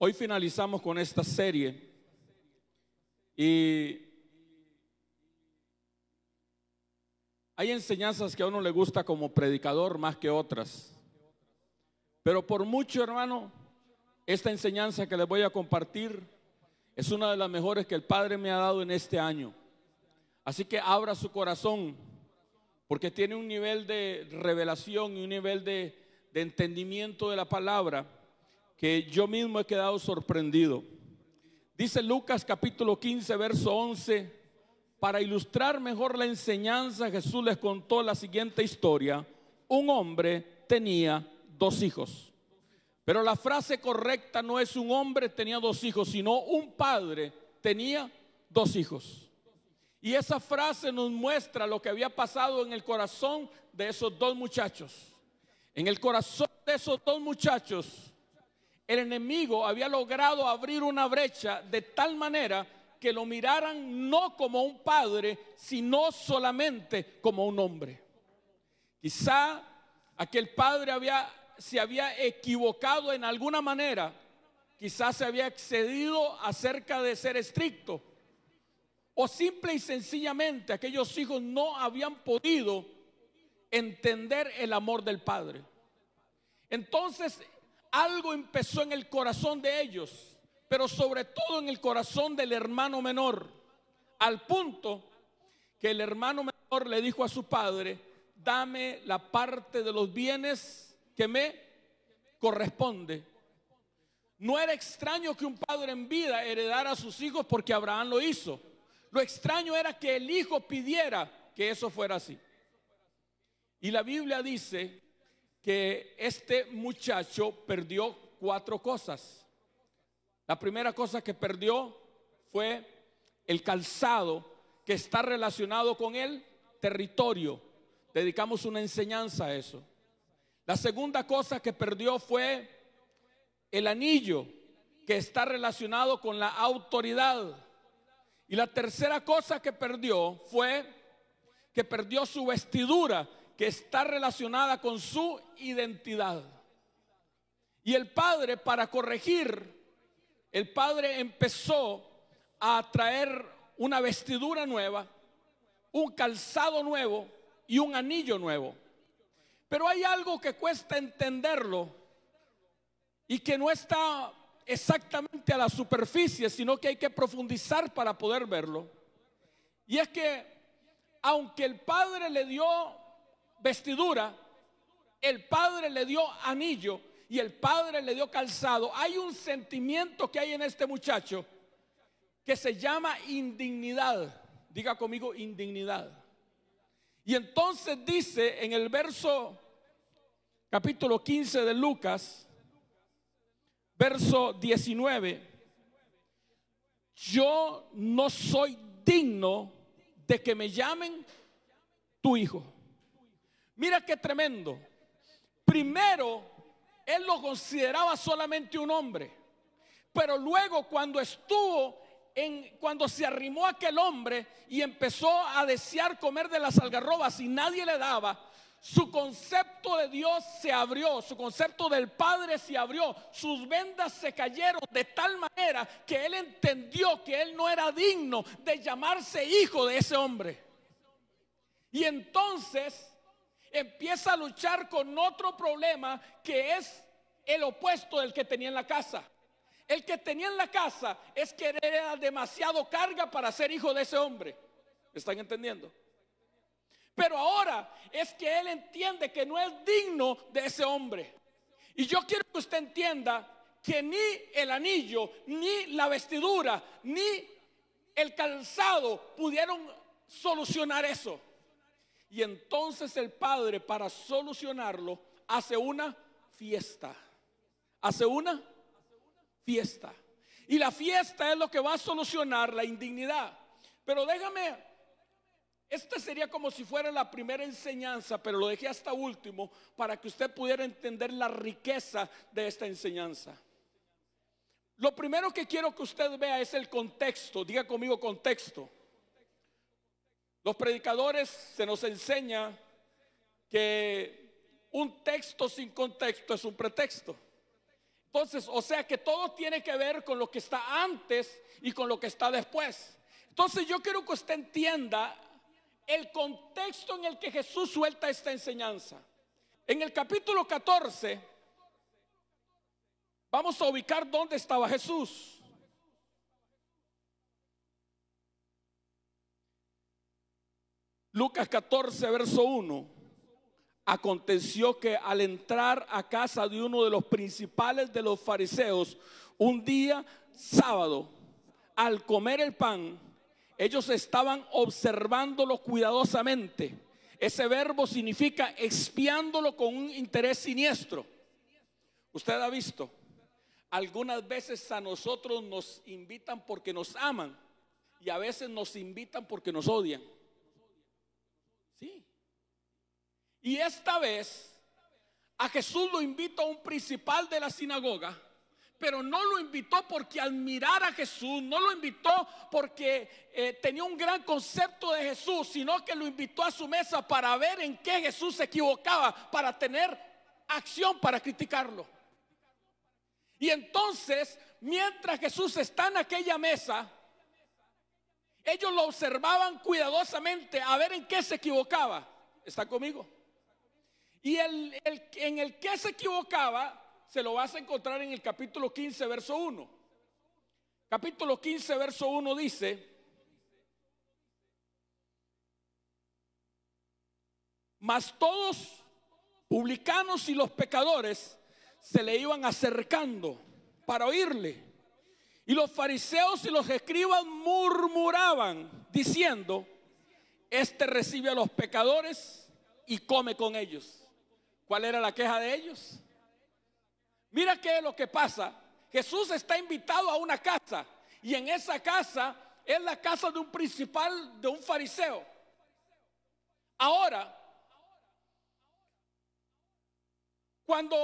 Hoy finalizamos con esta serie y hay enseñanzas que a uno le gusta como predicador más que otras. Pero por mucho, hermano, esta enseñanza que les voy a compartir es una de las mejores que el Padre me ha dado en este año. Así que abra su corazón, porque tiene un nivel de revelación y un nivel de entendimiento de la palabra que yo mismo he quedado sorprendido. Dice Lucas capítulo 15, verso 11, para ilustrar mejor la enseñanza, Jesús les contó la siguiente historia. Un hombre tenía 2 hijos. Pero la frase correcta no es un hombre tenía 2 hijos, sino un padre tenía 2 hijos. Y esa frase nos muestra lo que había pasado en el corazón de esos 2 muchachos. En el corazón de esos 2 muchachos, el enemigo había logrado abrir una brecha de tal manera que lo miraran no como un padre, sino solamente como un hombre. Quizá aquel padre se había equivocado en alguna manera, quizás se había excedido acerca de ser estricto, o simple y sencillamente aquellos hijos no habían podido entender el amor del padre. Entonces algo empezó en el corazón de ellos, pero sobre todo en el corazón del hermano menor, al punto que el hermano menor le dijo a su padre: dame la parte de los bienes que me corresponde. No era extraño que un padre en vida heredara a sus hijos, porque Abraham lo hizo. Lo extraño era que el hijo pidiera que eso fuera así. Y la Biblia dice que este muchacho perdió 4 cosas. La primera cosa que perdió fue el calzado, que está relacionado con el territorio. Dedicamos una enseñanza a eso. La segunda cosa que perdió fue el anillo, que está relacionado con la autoridad. Y la tercera cosa que perdió fue que perdió su vestidura, que está relacionada con su identidad. Y el padre, para corregir, el padre empezó a traer una vestidura nueva, un calzado nuevo y un anillo nuevo. Pero hay algo que cuesta entenderlo y que no está exactamente a la superficie, sino que hay que profundizar para poder verlo. Y es que aunque el padre le dio vestidura, el padre le dio anillo y el padre le dio calzado, hay un sentimiento que hay en este muchacho que se llama indignidad. Diga conmigo: indignidad. Y entonces dice en el verso capítulo 15 de Lucas, verso 19: yo no soy digno de que me llamen tu hijo. Mira qué tremendo. Primero él lo consideraba solamente un hombre, pero luego cuando se arrimó aquel hombre y empezó a desear comer de las algarrobas y nadie le daba, su concepto de Dios se abrió, su concepto del Padre se abrió, sus vendas se cayeron de tal manera que él entendió que él no era digno de llamarse hijo de ese hombre. Y entonces empieza a luchar con otro problema, que es el opuesto del que tenía en la casa. El que tenía en la casa es que era demasiado carga para ser hijo de ese hombre. ¿Me están entendiendo? Pero ahora es que él entiende que no es digno de ese hombre. Y yo quiero que usted entienda que ni el anillo, ni la vestidura, ni el calzado pudieron solucionar eso. Y entonces el padre, para solucionarlo, hace una fiesta. Hace una fiesta. Y la fiesta es lo que va a solucionar la indignidad. Pero déjame, esta sería como si fuera la primera enseñanza, pero lo dejé hasta último para que usted pudiera entender la riqueza de esta enseñanza. Lo primero que quiero que usted vea es el contexto. Diga conmigo: contexto. Los predicadores se nos enseña que un texto sin contexto es un pretexto. Entonces, o sea que todo tiene que ver con lo que está antes y con lo que está después. Entonces yo quiero que usted entienda el contexto en el que Jesús suelta esta enseñanza. En el capítulo 14 vamos a ubicar dónde estaba Jesús. Lucas 14, verso 1. Aconteció que al entrar a casa de uno de los principales de los fariseos, un día sábado, al comer el pan, ellos estaban observándolo cuidadosamente. Ese verbo significa espiándolo con un interés siniestro. Usted ha visto, algunas veces a nosotros nos invitan porque nos aman y a veces nos invitan porque nos odian. Sí. Y esta vez a Jesús lo invita a un principal de la sinagoga, pero no lo invitó porque al mirar a Jesús, no lo invitó porque tenía un gran concepto de Jesús, sino que lo invitó a su mesa para ver en qué Jesús se equivocaba, para tener acción para criticarlo. Y entonces, mientras Jesús está en aquella mesa, ellos lo observaban cuidadosamente a ver en qué se equivocaba. ¿Está conmigo? Y en el que se equivocaba se lo vas a encontrar en el capítulo 15, verso 1. Capítulo 15, verso 1 dice: mas todos, publicanos y los pecadores, se le iban acercando para oírle. Y los fariseos y los escribas murmuraban, diciendo: este recibe a los pecadores y come con ellos. ¿Cuál era la queja de ellos? Mira qué es lo que pasa. Jesús está invitado a una casa, y en esa casa es la casa de un principal, de un fariseo. Ahora, cuando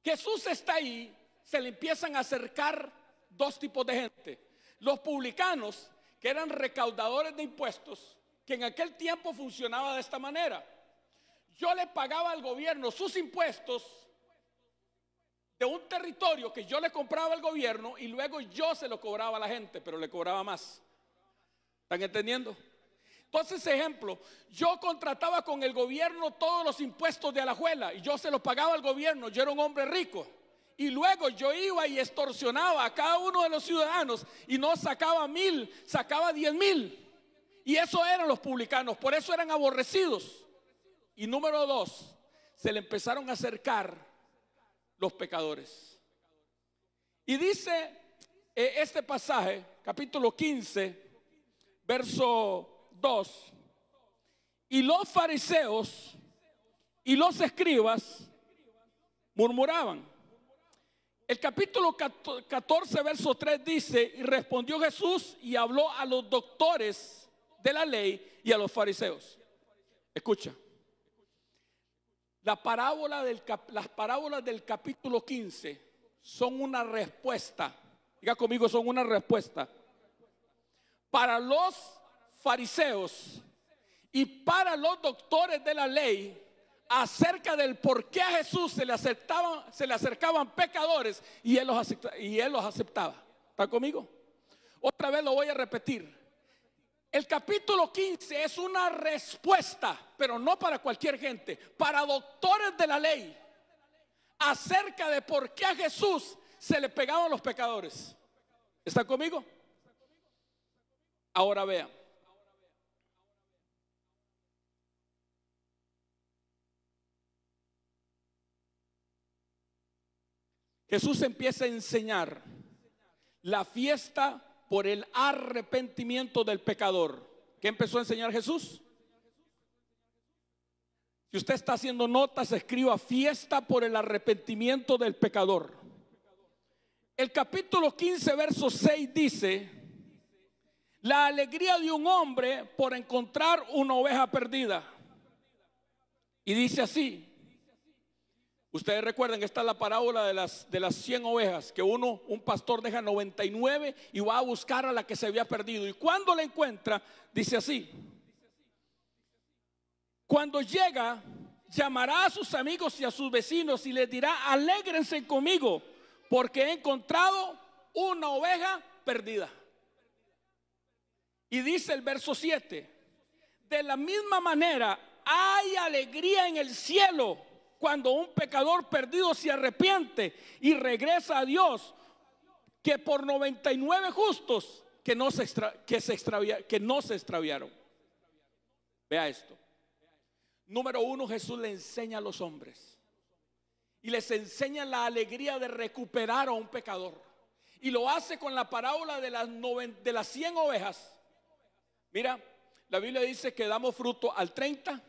Jesús está ahí, se le empiezan a acercar dos tipos de gente: los publicanos, que eran recaudadores de impuestos, que en aquel tiempo funcionaba de esta manera. Yo le pagaba al gobierno sus impuestos de un territorio que yo le compraba al gobierno, y luego yo se lo cobraba a la gente, pero le cobraba más. ¿Están entendiendo? Entonces, ejemplo, yo contrataba con el gobierno todos los impuestos de Alajuela y yo se los pagaba al gobierno. Yo era un hombre rico, y luego yo iba y extorsionaba a cada uno de los ciudadanos, y no sacaba 1,000, sacaba 10,000. Y eso eran los publicanos, por eso eran aborrecidos. Y número 2, se le empezaron a acercar los pecadores. Y dice este pasaje, capítulo 15, verso 2: y los fariseos y los escribas murmuraban. El capítulo 14, verso 3 dice: y respondió Jesús y habló a los doctores de la ley y a los fariseos. Escucha. Las parábolas del capítulo 15 son una respuesta. Diga conmigo, son una respuesta para los fariseos y para los doctores de la ley acerca del por qué a Jesús se le acercaban pecadores y él los aceptaba. ¿Está conmigo? Otra vez lo voy a repetir. El capítulo 15 es una respuesta, pero no para cualquier gente, para doctores de la ley, acerca de por qué a Jesús se le pegaban los pecadores. ¿Está conmigo? Ahora vean. Jesús empieza a enseñar la fiesta por el arrepentimiento del pecador. ¿Qué empezó a enseñar Jesús? Si usted está haciendo notas, escriba: fiesta por el arrepentimiento del pecador. El capítulo 15, verso 6 dice: la alegría de un hombre por encontrar una oveja perdida. Y dice así. Ustedes recuerdan que está la parábola de las 100 ovejas, que un pastor deja 99 y va a buscar a la que se había perdido. Y cuando la encuentra, dice así: cuando llega llamará a sus amigos y a sus vecinos y les dirá: alégrense conmigo, porque he encontrado una oveja perdida. Y dice el verso 7: de la misma manera hay alegría en el cielo cuando un pecador perdido se arrepiente y regresa a Dios, que por 99 justos que no se extraviaron. Vea esto. Número 1, Jesús le enseña a los hombres y les enseña la alegría de recuperar a un pecador, y lo hace con la parábola de las 100 ovejas. Mira, la Biblia dice que damos fruto al 30,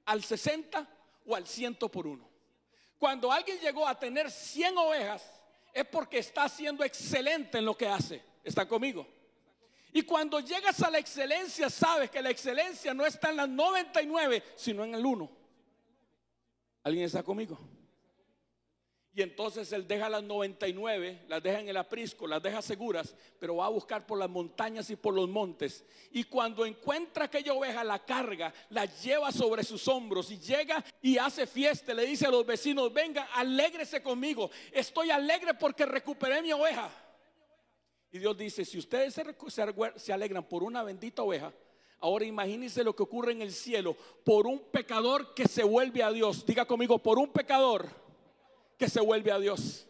al 60 o al 100 por uno. Cuando alguien llegó a tener 100 ovejas, es porque está siendo excelente en lo que hace. ¿Están conmigo? Y cuando llegas a la excelencia, sabes que la excelencia no está en las 99, sino en el 1. ¿Alguien está conmigo? Y entonces él deja las 99, las deja en el aprisco, las deja seguras, pero va a buscar por las montañas y por los montes. Y cuando encuentra aquella oveja, la carga, la lleva sobre sus hombros y llega y hace fiesta. Le dice a los vecinos: vengan, alégrese conmigo, estoy alegre porque recuperé mi oveja. Y Dios dice: si ustedes se alegran por una bendita oveja, ahora imagínense lo que ocurre en el cielo por un pecador que se vuelve a Dios. Diga conmigo: por un pecador que se vuelve a Dios.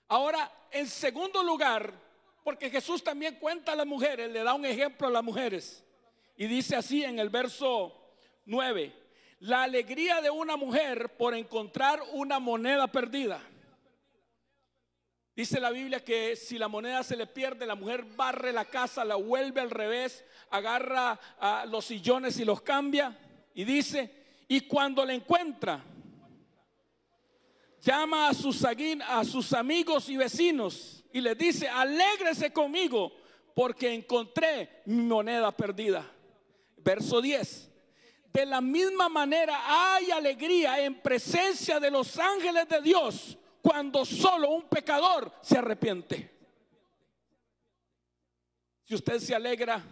Ahora, en segundo lugar, porque Jesús también cuenta a las mujeres, le da un ejemplo a las mujeres, y dice así en el verso 9: la alegría de una mujer por encontrar una moneda perdida. Dice la Biblia que si la moneda se le pierde, la mujer barre la casa, la vuelve al revés, agarra los sillones y los cambia. Y dice: y cuando la encuentra, llama a sus amigos y vecinos y les dice: alégrese conmigo porque encontré mi moneda perdida. Verso 10: de la misma manera hay alegría en presencia de los ángeles de Dios cuando solo un pecador se arrepiente. Si usted se alegra,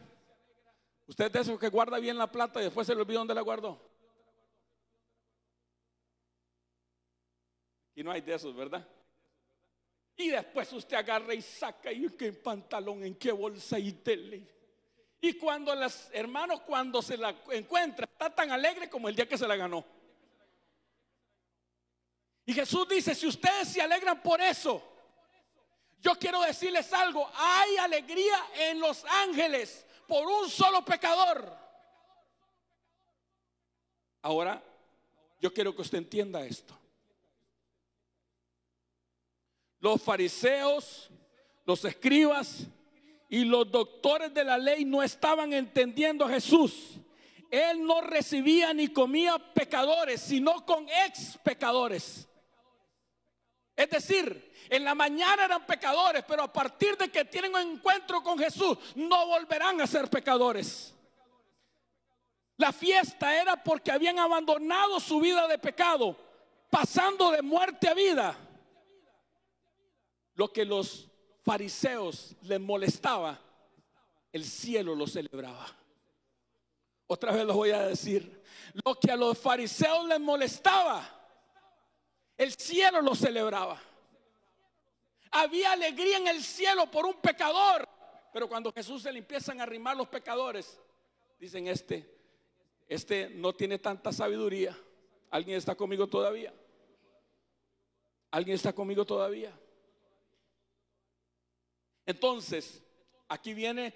usted es de esos que guarda bien la plata y después se le olvida dónde la guardó. Y no hay de esos, ¿verdad? Y después usted agarra y saca, y en qué pantalón, en qué bolsa y tele. Y cuando los hermanos, cuando se la encuentra, está tan alegre como el día que se la ganó. Y Jesús dice: si ustedes se alegran por eso, yo quiero decirles algo: hay alegría en los ángeles por un solo pecador. Ahora, yo quiero que usted entienda esto. Los fariseos, los escribas y los doctores de la ley no estaban entendiendo a Jesús. Él no recibía ni comía pecadores, sino con ex pecadores. Es decir, en la mañana eran pecadores, pero a partir de que tienen un encuentro con Jesús, no volverán a ser pecadores. La fiesta era porque habían abandonado su vida de pecado, pasando de muerte a vida. Lo que los fariseos les molestaba, el cielo lo celebraba. Otra vez lo voy a decir: lo que a los fariseos les molestaba, el cielo lo celebraba. Había alegría en el cielo por un pecador. Pero cuando Jesús se le empiezan a arrimar los pecadores, dicen: este no tiene tanta sabiduría. ¿Alguien está conmigo todavía? ¿Alguien está conmigo todavía? Entonces, aquí viene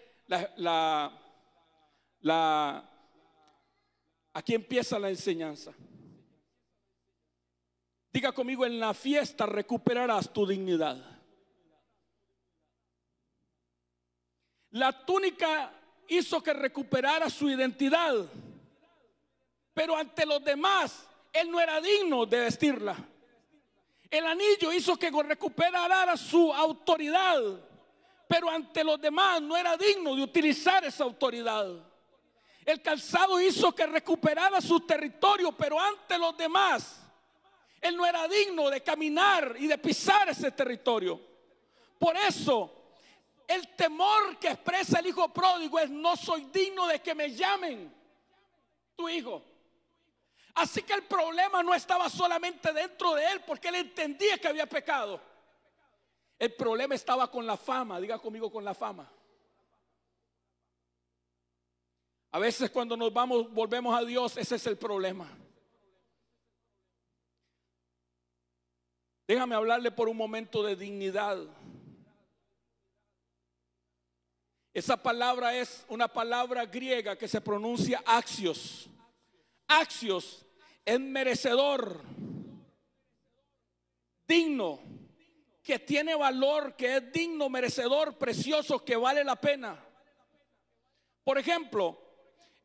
aquí empieza la enseñanza. Diga conmigo: en la fiesta recuperarás tu dignidad. La túnica hizo que recuperara su identidad, pero ante los demás él no era digno de vestirla. El anillo hizo que recuperara su autoridad, pero ante los demás no era digno de utilizar esa autoridad. El calzado hizo que recuperara su territorio, pero ante los demás él no era digno de caminar y de pisar ese territorio. Por eso el temor que expresa el hijo pródigo es: no soy digno de que me llamen tu hijo. Así que el problema no estaba solamente dentro de él, porque él entendía que había pecado. El problema estaba con la fama. Diga conmigo, con la fama. A veces cuando volvemos a Dios, ese es el problema. Déjame hablarle por un momento de dignidad. Esa palabra es una palabra griega que se pronuncia axios. Axios es merecedor, digno, que tiene valor, que es digno, merecedor, precioso, que vale la pena. Por ejemplo,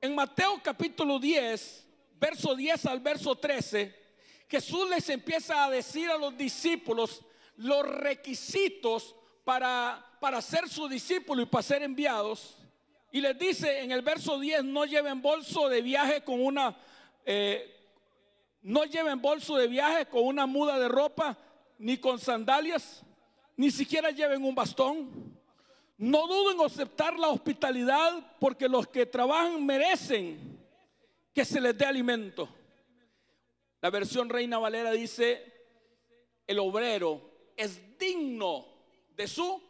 en Mateo capítulo 10, verso 10 al verso 13, Jesús les empieza a decir a los discípulos los requisitos para ser su discípulo y para ser enviados. Y les dice en el verso 10, no lleven bolso de viaje con una muda de ropa, ni con sandalias, ni siquiera lleven un bastón. No duden en aceptar la hospitalidad, porque los que trabajan merecen que se les dé alimento. La versión Reina Valera dice: el obrero es digno de su.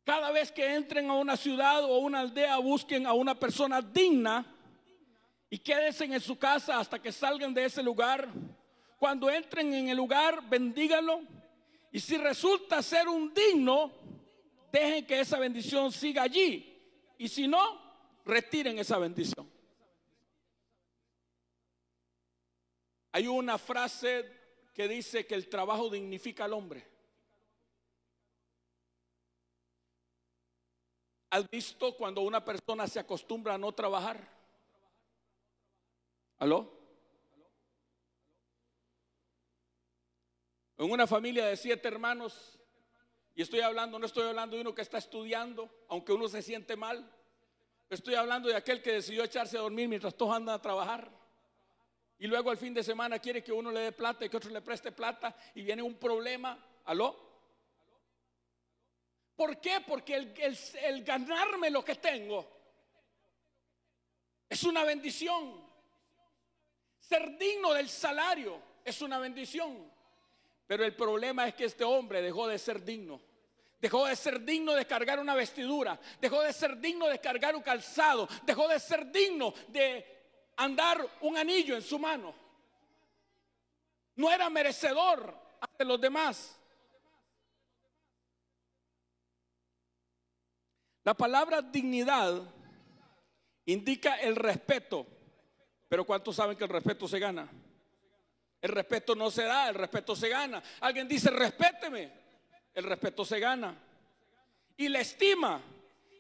Cada vez que entren a una ciudad o una aldea, busquen a una persona digna y quédense en su casa hasta que salgan de ese lugar. Cuando entren en el lugar, bendíganlo. Y si resulta ser un digno, dejen que esa bendición siga allí. Y si no, retiren esa bendición. Hay una frase que dice que el trabajo dignifica al hombre. ¿Has visto cuando una persona se acostumbra a no trabajar? ¿Aló? En una familia de 7 hermanos, y no estoy hablando de uno que está estudiando, aunque uno se siente mal. Estoy hablando de aquel que decidió echarse a dormir mientras todos andan a trabajar. Y luego al fin de semana quiere que uno le dé plata y que otro le preste plata, y viene un problema. ¿Aló? ¿Por qué? Porque el ganarme lo que tengo es una bendición. Ser digno del salario es una bendición. Pero el problema es que este hombre dejó de ser digno. Dejó de ser digno de cargar una vestidura. Dejó de ser digno de cargar un calzado. Dejó de ser digno de andar un anillo en su mano. No era merecedor ante los demás. La palabra dignidad indica el respeto. Pero ¿cuántos saben que el respeto se gana? El respeto no se da, el respeto se gana. Alguien dice: respéteme. El respeto se gana. Y la estima,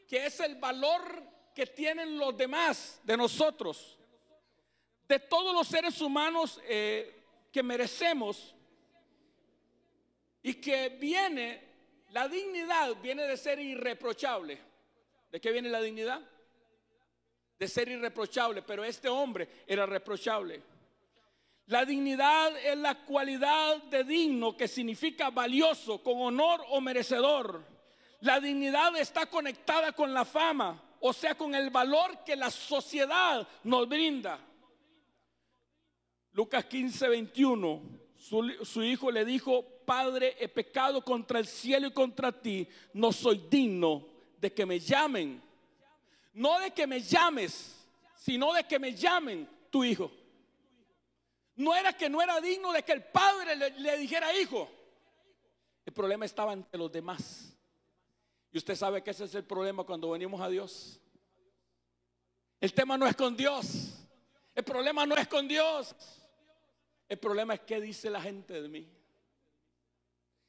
que es el valor que tienen los demás de nosotros, de todos los seres humanos que merecemos, y que la dignidad viene de ser irreprochable. ¿De qué viene la dignidad? De ser irreprochable. Pero este hombre era reprochable. La dignidad es la cualidad de digno, que significa valioso, con honor o merecedor. La dignidad está conectada con la fama, o sea, con el valor que la sociedad nos brinda. Lucas 15, 21, su hijo le dijo: Padre, he pecado contra el cielo y contra ti, no soy digno de que me llamen. No de que me llames, sino de que me llamen tu hijo. No era que no era digno de que el padre le dijera hijo. El problema estaba ante los demás. Y usted sabe que ese es el problema cuando venimos a Dios. El tema no es con Dios. El problema no es con Dios. El problema es qué dice la gente de mí.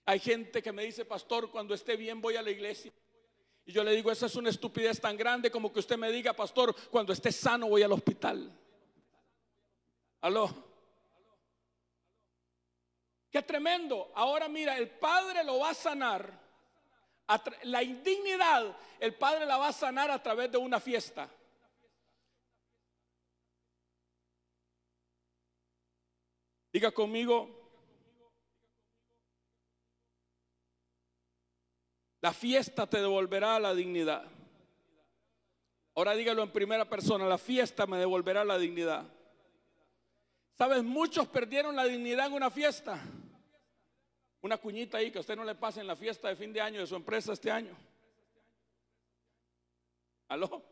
Hay gente que me dice: pastor, cuando esté bien voy a la iglesia. Y yo le digo: esa es una estupidez tan grande como que usted me diga: pastor, cuando esté sano voy al hospital. ¿Aló? Qué tremendo. Ahora mira, el Padre lo va a sanar. La indignidad, el Padre la va a sanar a través de una fiesta. Diga conmigo: la fiesta te devolverá la dignidad. Ahora dígalo en primera persona: la fiesta me devolverá la dignidad. ¿Sabes? Muchos perdieron la dignidad en una fiesta. Una cuñita ahí que a usted no le pase en la fiesta de fin de año de su empresa este año. ¿Aló?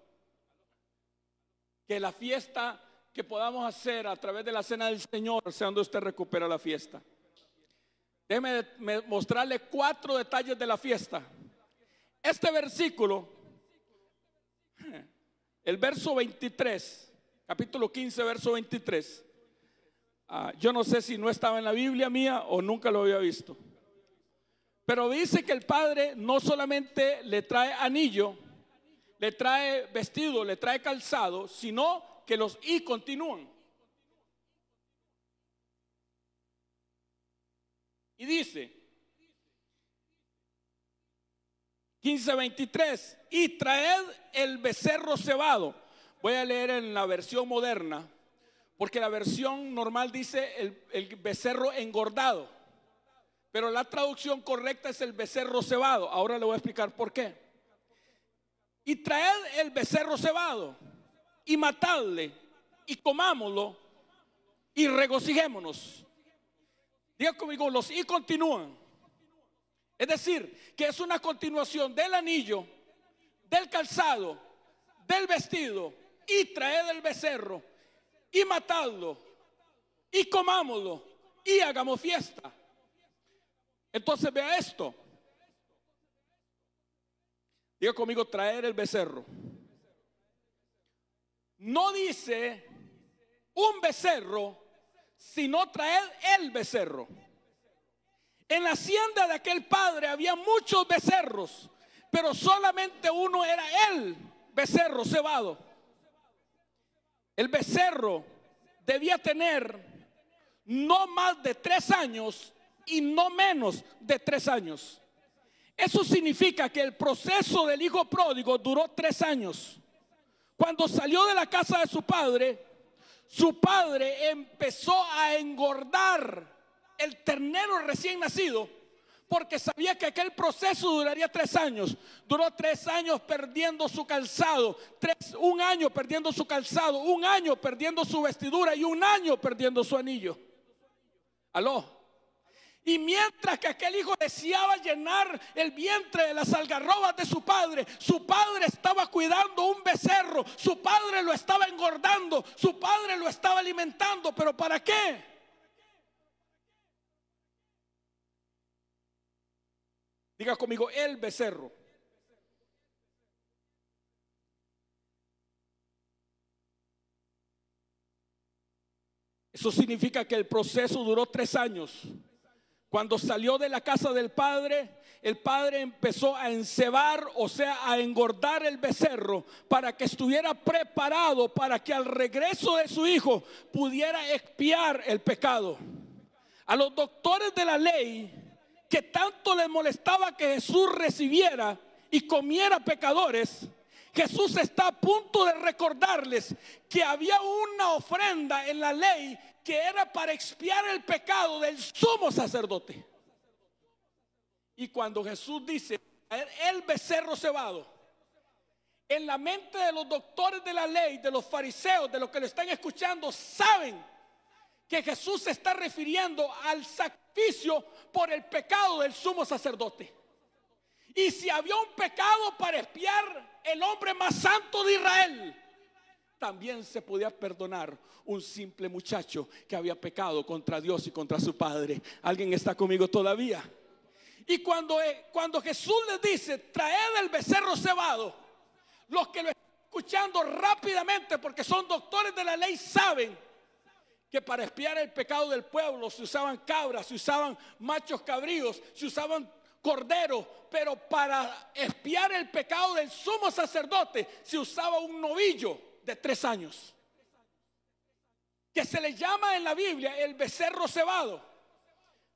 Que la fiesta que podamos hacer a través de la cena del Señor sea donde usted recupera la fiesta. Déjeme mostrarle 4 detalles de la fiesta. Este versículo, el verso 23, capítulo 15, verso 23. Yo no sé si no estaba en la Biblia mía o nunca lo había visto. Pero dice que el padre no solamente le trae anillo, le trae vestido, le trae calzado, sino que los y continúan. Y dice 15:23, y traed el becerro cebado. Voy a leer en la versión moderna, porque la versión normal dice el becerro engordado, pero la traducción correcta es el becerro cebado. Ahora le voy a explicar por qué. Y traed el becerro cebado y matadle y comámoslo y regocijémonos. Diga conmigo, los y continúan. Es decir, que es una continuación del anillo, del calzado, del vestido, y traed el becerro y matadlo y comámoslo y hagamos fiesta. Entonces vea esto. Diga conmigo, traer el becerro. No dice un becerro, sino traer el becerro. En la hacienda de aquel padre había muchos becerros, pero solamente uno era el becerro cebado. El becerro debía tener no más de 3 años y no menos de 3 años. Eso significa que el proceso del hijo pródigo duró 3 años. Cuando salió de la casa de su padre empezó a engordar el ternero recién nacido, porque sabía que aquel proceso duraría 3 años. Duró 3 años perdiendo su calzado, 1 año perdiendo su calzado, 1 año perdiendo su vestidura y 1 año perdiendo su anillo. ¿Aló? Y mientras que aquel hijo deseaba llenar el vientre de las algarrobas de su padre estaba cuidando un becerro, su padre lo estaba engordando, su padre lo estaba alimentando. ¿Pero para qué? Diga conmigo, el becerro. Eso significa que el proceso duró 3 años. Cuando salió de la casa del padre, el padre empezó a encebar, o sea, a engordar el becerro para que estuviera preparado para que al regreso de su hijo pudiera expiar el pecado. A los doctores de la ley, que tanto les molestaba que Jesús recibiera y comiera pecadores, Jesús está a punto de recordarles que había una ofrenda en la ley que era para expiar el pecado del sumo sacerdote. Y cuando Jesús dice el becerro cebado, en la mente de los doctores de la ley, de los fariseos, de los que lo están escuchando, saben que Jesús se está refiriendo al sacrificio por el pecado del sumo sacerdote. Y si había un pecado para expiar el hombre más santo de Israel, también se podía perdonar un simple muchacho que había pecado contra Dios y contra su padre. ¿Alguien está conmigo todavía? Y cuando Jesús les dice, traed el becerro cebado, los que lo están escuchando rápidamente, porque son doctores de la ley, saben que para expiar el pecado del pueblo se usaban cabras, se usaban machos cabríos, se usaban corderos, pero para expiar el pecado del sumo sacerdote se usaba un novillo de 3 años, que se le llama en la Biblia el becerro cebado.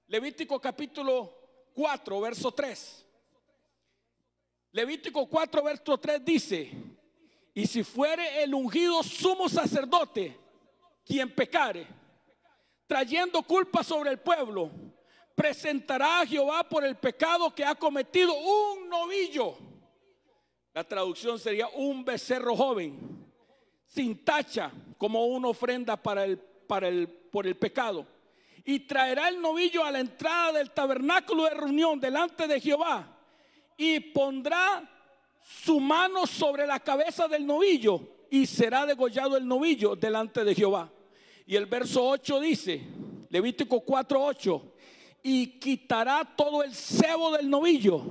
Levítico capítulo 4, verso 3. Levítico 4, verso 3 dice: y si fuere el ungido sumo sacerdote quien pecare, trayendo culpa sobre el pueblo, presentará a Jehová por el pecado que ha cometido un novillo. La traducción sería un becerro joven, sin tacha, como una ofrenda por el pecado. Y traerá el novillo a la entrada del tabernáculo de reunión delante de Jehová, y pondrá su mano sobre la cabeza del novillo, y será degollado el novillo delante de Jehová. Y el verso 8 dice, Levítico 4:8, y quitará todo el sebo del novillo,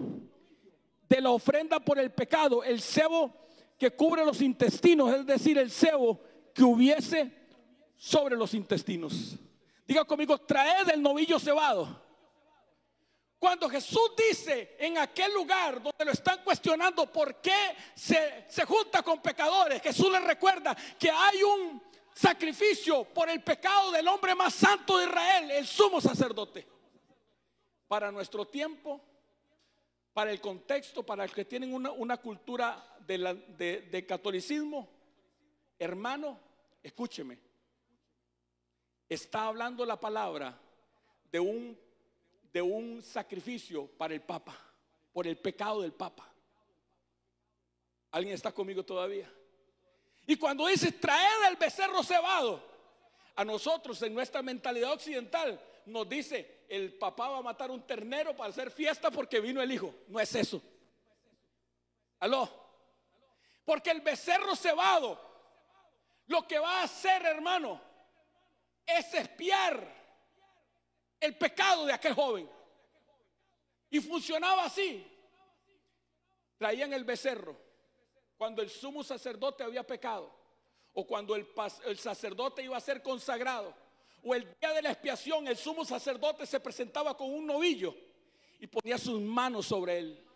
de la ofrenda por el pecado, el sebo que cubre los intestinos, es decir, el sebo que hubiese sobre los intestinos. Diga conmigo, traed el novillo cebado. Cuando Jesús dice en aquel lugar donde lo están cuestionando por qué se junta con pecadores, Jesús les recuerda que hay un sacrificio por el pecado del hombre más santo de Israel, el sumo sacerdote. Para nuestro tiempo, para el contexto, para los que tienen una cultura de catolicismo, hermano, escúcheme, está hablando la palabra de un sacrificio para el Papa, por el pecado del Papa. ¿Alguien está conmigo todavía? Y cuando dice traed el becerro cebado, a nosotros en nuestra mentalidad occidental nos dice el papá va a matar un ternero para hacer fiesta porque vino el hijo. No es eso. ¿Aló? Porque el becerro cebado lo que va a hacer, hermano, es expiar el pecado de aquel joven. Y funcionaba así. Traían el becerro cuando el sumo sacerdote había pecado, o cuando el sacerdote iba a ser consagrado, o el día de la expiación, el sumo sacerdote se presentaba con un novillo y ponía sus manos sobre él.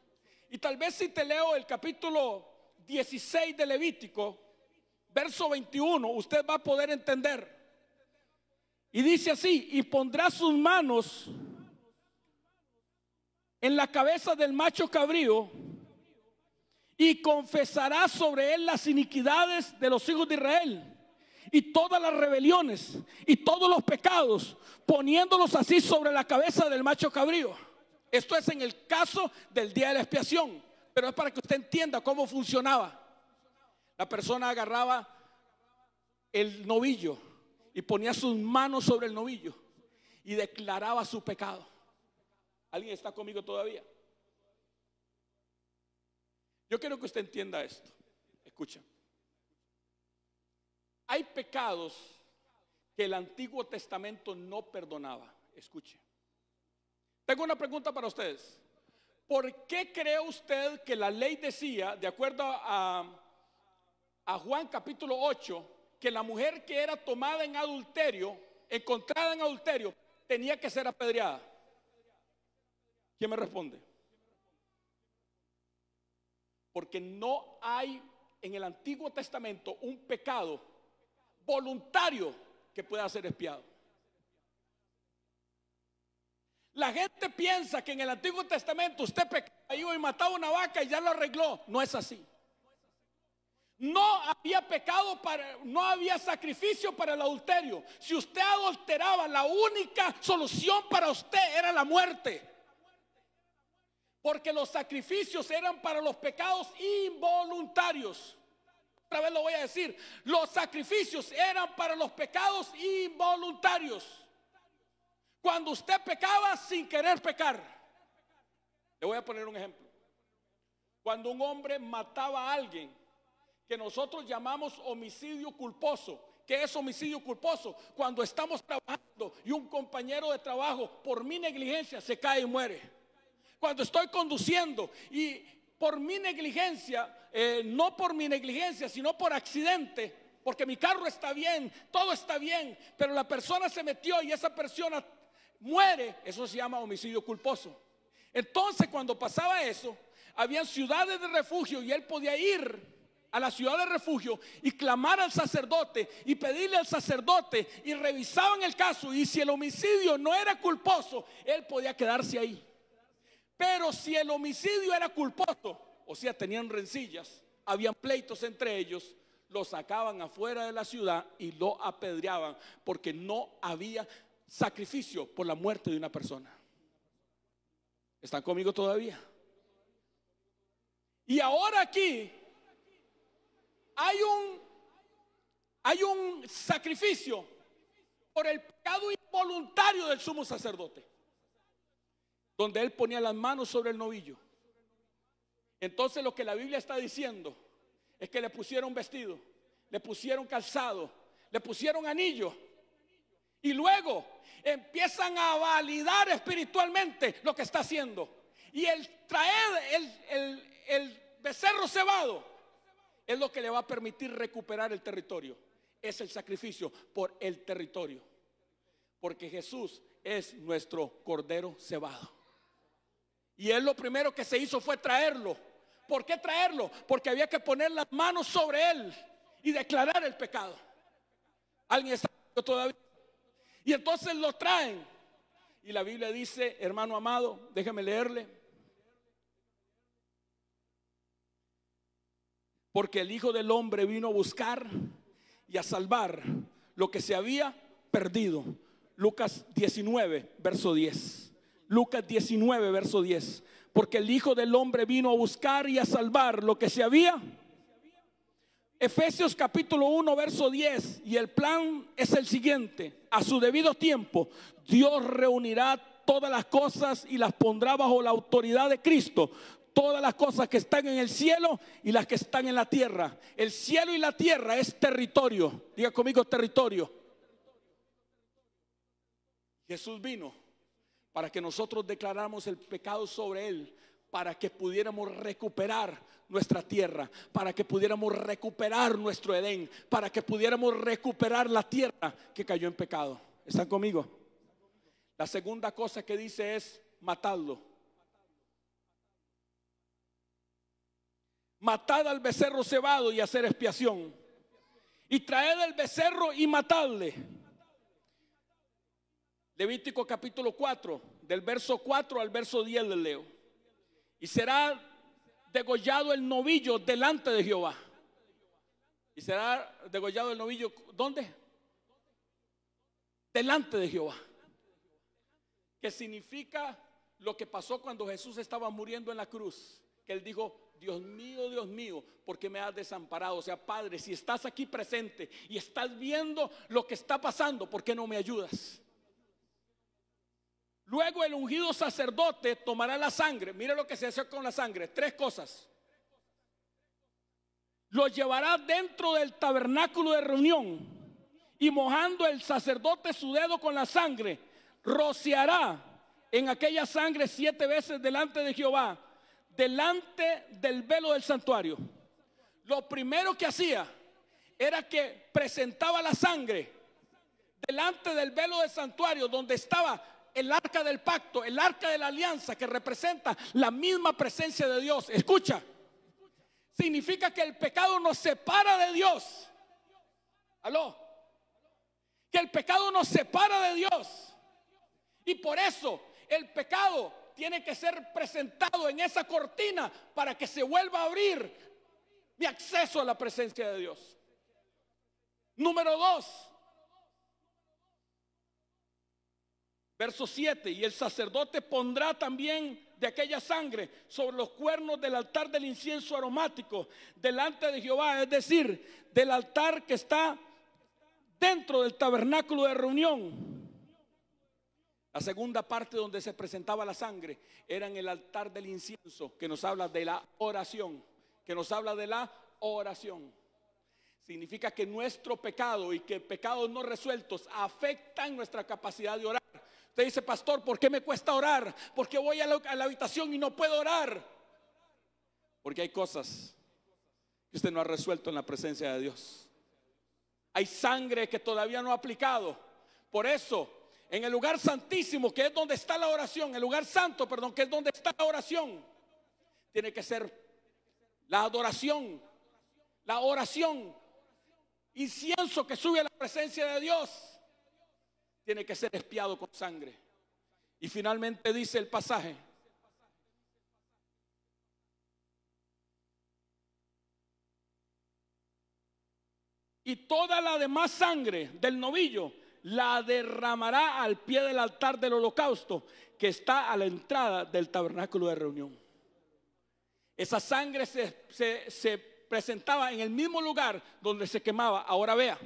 Y tal vez si te leo el capítulo 16 de Levítico, verso 21, usted va a poder entender. Y dice así: y pondrá sus manos en la cabeza del macho cabrío, y confesará sobre él las iniquidades de los hijos de Israel, y todas las rebeliones y todos los pecados, poniéndolos así sobre la cabeza del macho cabrío. Esto es en el caso del día de la expiación, pero es para que usted entienda cómo funcionaba. La persona agarraba el novillo y ponía sus manos sobre el novillo y declaraba su pecado. ¿Alguien está conmigo todavía? Yo quiero que usted entienda esto. Escucha. Hay pecados que el Antiguo Testamento no perdonaba. Escuche. Tengo una pregunta para ustedes. ¿Por qué cree usted que la ley decía, de acuerdo a Juan capítulo 8, que la mujer que era tomada en adulterio, encontrada en adulterio, tenía que ser apedreada? ¿Quién me responde? Porque no hay en el Antiguo Testamento un pecado voluntario que pueda ser expiado. La gente piensa que en el Antiguo Testamento usted pecaba, iba y mataba una vaca y ya lo arregló. No es así. No había no había sacrificio para el adulterio. Si usted adulteraba, la única solución para usted era la muerte. Porque los sacrificios eran para los pecados involuntarios. Otra vez lo voy a decir. Los sacrificios eran para los pecados involuntarios. Cuando usted pecaba sin querer pecar. Le voy a poner un ejemplo. Cuando un hombre mataba a alguien, que nosotros llamamos homicidio culposo. ¿Qué es homicidio culposo? Cuando estamos trabajando y un compañero de trabajo por mi negligencia se cae y muere. Cuando estoy conduciendo y por mi negligencia, no por mi negligencia, sino por accidente, porque mi carro está bien, todo está bien, pero la persona se metió y esa persona muere, eso se llama homicidio culposo. Entonces, cuando pasaba eso, habían ciudades de refugio y él podía ir a la ciudad de refugio y clamar al sacerdote y pedirle al sacerdote, y revisaban el caso, y si el homicidio no era culposo, él podía quedarse ahí. Pero si el homicidio era culposo, o sea, tenían rencillas, habían pleitos entre ellos, lo sacaban afuera de la ciudad y lo apedreaban, porque no había sacrificio por la muerte de una persona. ¿Están conmigo todavía? Y ahora aquí hay un sacrificio por el pecado involuntario del sumo sacerdote, donde él ponía las manos sobre el novillo. Entonces lo que la Biblia está diciendo es que le pusieron vestido, le pusieron calzado, le pusieron anillo, y luego empiezan a validar espiritualmente lo que está haciendo. Y el traer el becerro cebado es lo que le va a permitir recuperar el territorio. Es el sacrificio por el territorio, porque Jesús es nuestro cordero cebado. Y él lo primero que se hizo fue traerlo. ¿Por qué traerlo? Porque había que poner las manos sobre él y declarar el pecado. ¿Alguien está todavía? Y entonces lo traen. Y la Biblia dice, hermano amado, déjeme leerle. Porque el Hijo del Hombre vino a buscar y a salvar lo que se había perdido. Lucas 19, verso 10. Lucas 19, verso 10. Porque el Hijo del Hombre vino a buscar y a salvar lo que se había. Efesios capítulo 1, verso 10. Y el plan es el siguiente: a su debido tiempo Dios reunirá todas las cosas y las pondrá bajo la autoridad de Cristo. Todas las cosas que están en el cielo y las que están en la tierra. El cielo y la tierra es territorio. Diga conmigo, territorio. Jesús vino para que nosotros declaráramos el pecado sobre él, para que pudiéramos recuperar nuestra tierra, para que pudiéramos recuperar nuestro Edén, para que pudiéramos recuperar la tierra que cayó en pecado. ¿Están conmigo? La segunda cosa que dice es matadlo. Matad al becerro cebado y hacer expiación. Y traed el becerro y matadle. Levítico capítulo 4, del verso 4 al verso 10 le leo. Y será degollado el novillo delante de Jehová. Y será degollado el novillo, ¿dónde? Delante de Jehová. Que significa lo que pasó cuando Jesús estaba muriendo en la cruz. Que él dijo: Dios mío, ¿por qué me has desamparado? O sea, Padre, si estás aquí presente y estás viendo lo que está pasando, ¿por qué no me ayudas? Luego el ungido sacerdote tomará la sangre. Mire lo que se hace con la sangre. 3 cosas. Lo llevará dentro del tabernáculo de reunión, y mojando el sacerdote su dedo con la sangre, rociará en aquella sangre 7 veces delante de Jehová, delante del velo del santuario. Lo primero que hacía era que presentaba la sangre delante del velo del santuario, donde estaba el arca del pacto, el arca de la alianza, que representa la misma presencia de Dios. Escucha, significa que el pecado nos separa de Dios. Aló, que el pecado nos separa de Dios, y por eso el pecado tiene que ser presentado en esa cortina para que se vuelva a abrir mi acceso a la presencia de Dios. Número 2, verso 7. Y el sacerdote pondrá también de aquella sangre sobre los cuernos del altar del incienso aromático delante de Jehová, es decir, del altar que está dentro del tabernáculo de reunión. La segunda parte donde se presentaba la sangre era en el altar del incienso, que nos habla de la oración, Significa que nuestro pecado y que pecados no resueltos afectan nuestra capacidad de orar. Usted dice: pastor, ¿por qué me cuesta orar? ¿Por qué voy a la habitación y no puedo orar? Porque hay cosas que usted no ha resuelto en la presencia de Dios. Hay sangre que todavía no ha aplicado. Por eso, en el lugar santísimo, que es donde está la oración, el lugar santo, perdón, que es donde está la oración, tiene que ser la adoración, la oración, incienso que sube a la presencia de Dios, tiene que ser expiado con sangre. Y finalmente dice el pasaje: y toda la demás sangre del novillo la derramará al pie del altar del holocausto, que está a la entrada del tabernáculo de reunión. Esa sangre se presentaba en el mismo lugar donde se quemaba. Ahora vea,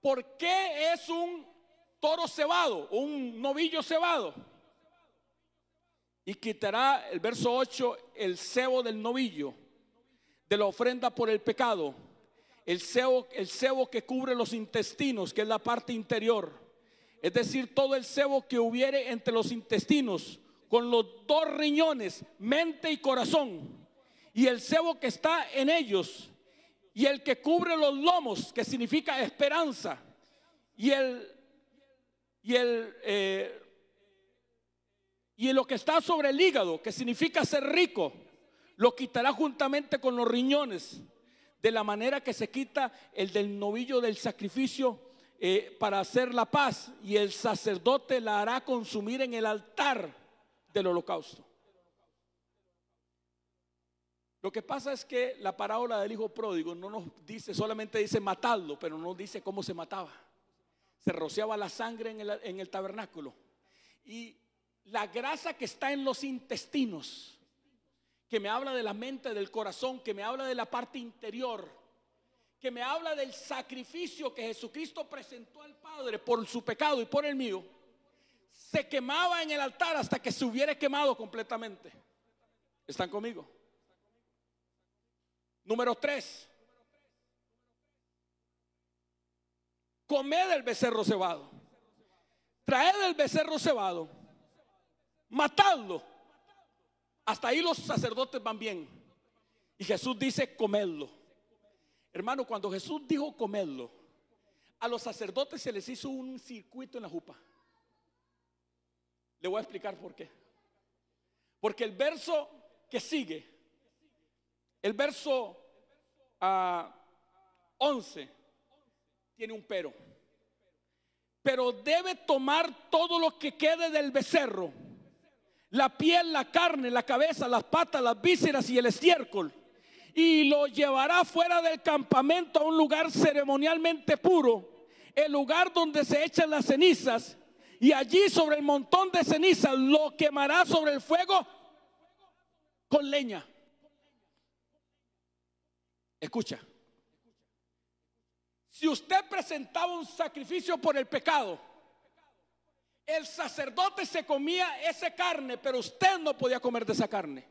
¿por qué es un toro cebado, un novillo cebado? Y quitará, el verso 8, el cebo del novillo, de la ofrenda por el pecado. El cebo que cubre los intestinos, que es la parte interior. Es decir, todo el cebo que hubiere entre los intestinos, con los dos riñones, mente y corazón. Y el cebo que está en ellos. Y el que cubre los lomos, que significa esperanza. Y lo que está sobre el hígado, que significa ser rico, lo quitará juntamente con los riñones, de la manera que se quita el del novillo del sacrificio para hacer la paz, y el sacerdote la hará consumir en el altar del holocausto. Lo que pasa es que la parábola del hijo pródigo no nos dice, solamente dice matadlo, pero no dice cómo se mataba. Se rociaba la sangre en el tabernáculo, y la grasa que está en los intestinos, que me habla de la mente, del corazón, que me habla de la parte interior, que me habla del sacrificio que Jesucristo presentó al Padre por su pecado y por el mío, se quemaba en el altar hasta que se hubiera quemado completamente. ¿Están conmigo? Número 3, comed el becerro cebado. Traed el becerro cebado, matadlo. Hasta ahí los sacerdotes van bien. Y Jesús dice comedlo. Hermano, cuando Jesús dijo comedlo, a los sacerdotes se les hizo un circuito en la jupa. Le voy a explicar por qué. Porque el verso que sigue, el verso 11, tiene un pero. Pero debe tomar todo lo que quede del becerro: la piel, la carne, la cabeza, las patas, las vísceras y el estiércol, y lo llevará fuera del campamento a un lugar ceremonialmente puro, el lugar donde se echan las cenizas, y allí sobre el montón de cenizas lo quemará sobre el fuego con leña. Escucha, si usted presentaba un sacrificio por el pecado, el sacerdote se comía esa carne, pero usted no podía comer de esa carne.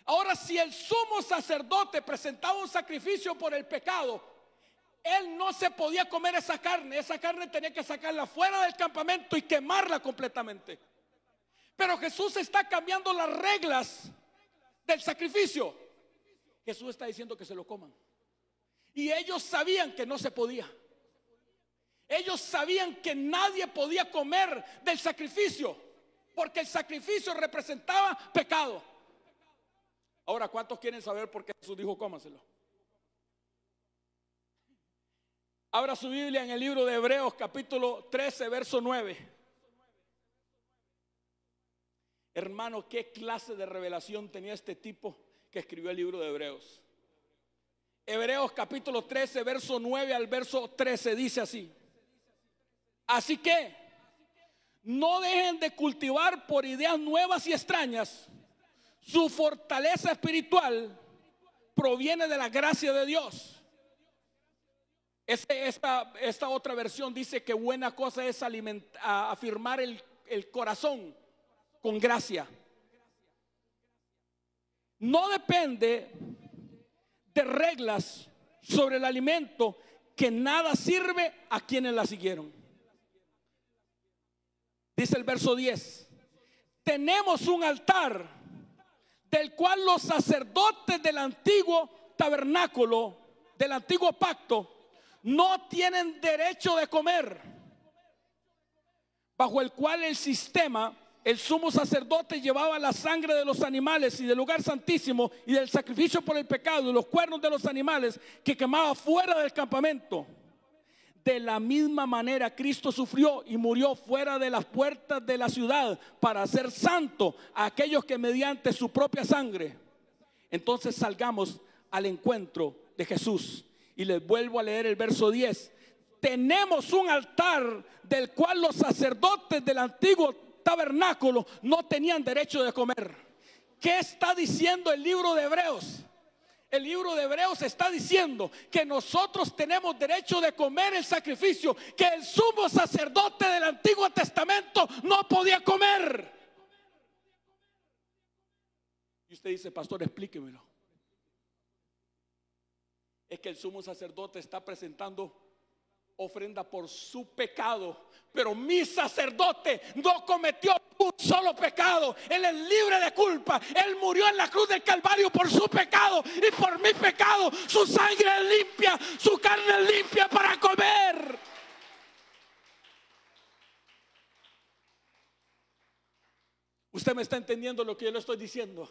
Ahora, si el sumo sacerdote presentaba un sacrificio por el pecado, él no se podía comer esa carne. Esa carne tenía que sacarla fuera del campamento y quemarla completamente. Pero Jesús está cambiando las reglas del sacrificio. Jesús está diciendo que se lo coman. Y ellos sabían que no se podía. Ellos sabían que nadie podía comer del sacrificio, porque el sacrificio representaba pecado. Ahora, ¿cuántos quieren saber por qué Jesús dijo cómanselo? Abra su Biblia en el libro de Hebreos, capítulo 13, verso 9. Hermano, ¿qué clase de revelación tenía este tipo que escribió el libro de Hebreos? Hebreos capítulo 13, verso 9 al verso 13 dice así: así que no dejen de cultivar por ideas nuevas y extrañas. Su fortaleza espiritual proviene de la gracia de Dios. Esta otra versión dice que buena cosa es afirmar el corazón con gracia. No depende de reglas sobre el alimento, que nada sirve a quienes la siguieron. Dice el verso 10: tenemos un altar del cual los sacerdotes del antiguo tabernáculo, del antiguo pacto, no tienen derecho de comer, bajo el cual el sumo sacerdote llevaba la sangre de los animales y del lugar santísimo y del sacrificio por el pecado y los cuernos de los animales que quemaba fuera del campamento. De la misma manera Cristo sufrió y murió fuera de las puertas de la ciudad para hacer santo a aquellos que mediante su propia sangre. Entonces salgamos al encuentro de Jesús. Y les vuelvo a leer el verso 10. Tenemos un altar del cual los sacerdotes del antiguo tabernáculo no tenían derecho de comer. ¿Qué está diciendo el libro de Hebreos? El libro de Hebreos está diciendo que nosotros tenemos derecho de comer el sacrificio que el sumo sacerdote del Antiguo Testamento no podía comer. Y usted dice, pastor, explíquemelo. Es que el sumo sacerdote está presentando ofrenda por su pecado, pero mi sacerdote no cometió un solo pecado. Él es libre de culpa. Él murió en la cruz del Calvario por su pecado y por mi pecado. Su sangre es limpia, su carne es limpia para comer. ¿Usted me está entendiendo lo que yo le estoy diciendo?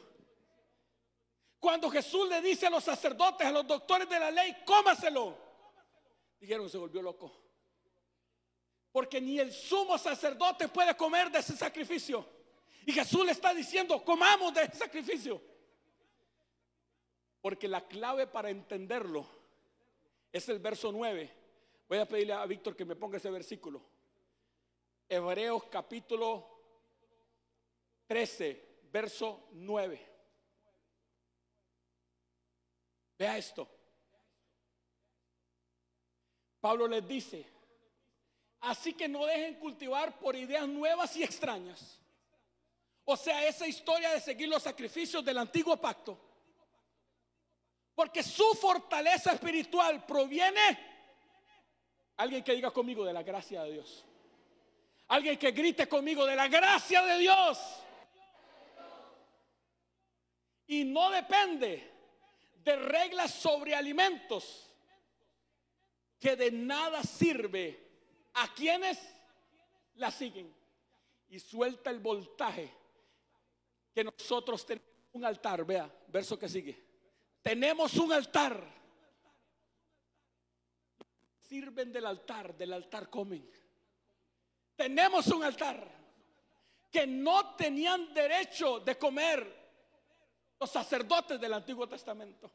Cuando Jesús le dice a los sacerdotes, a los doctores de la ley, cómaselo, dijeron, se volvió loco. Porque ni el sumo sacerdote puede comer de ese sacrificio. Y Jesús le está diciendo, comamos de ese sacrificio. Porque la clave para entenderlo es el verso 9. Voy a pedirle a Víctor que me ponga ese versículo. Hebreos capítulo 13, verso 9. Vea esto. Pablo les dice, así que no dejen cultivar por ideas nuevas y extrañas. O sea, esa historia de seguir los sacrificios del antiguo pacto. Porque su fortaleza espiritual proviene, alguien que diga conmigo, de la gracia de Dios. Alguien que grite conmigo, de la gracia de Dios. Y no depende de reglas sobre alimentos que de nada sirve a quienes la siguen. Y suelta el voltaje que nosotros tenemos un altar. Vea, verso que sigue. Tenemos un altar. Sirven del altar comen. Tenemos un altar que no tenían derecho de comer los sacerdotes del Antiguo Testamento.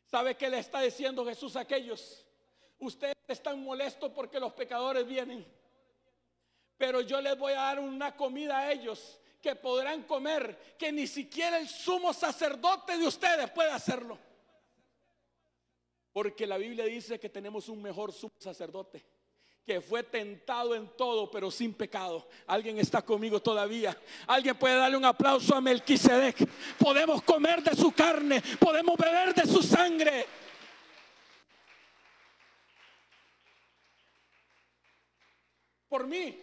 ¿Sabe qué le está diciendo Jesús a aquellos? Ustedes están molestos porque los pecadores vienen, pero yo les voy a dar una comida a ellos que podrán comer, que ni siquiera el sumo sacerdote de ustedes puede hacerlo. Porque la Biblia dice que tenemos un mejor sumo sacerdote, que fue tentado en todo, pero sin pecado. Alguien está conmigo todavía. Alguien puede darle un aplauso a Melquisedec. Podemos comer de su carne, podemos beber de su sangre. Por mí,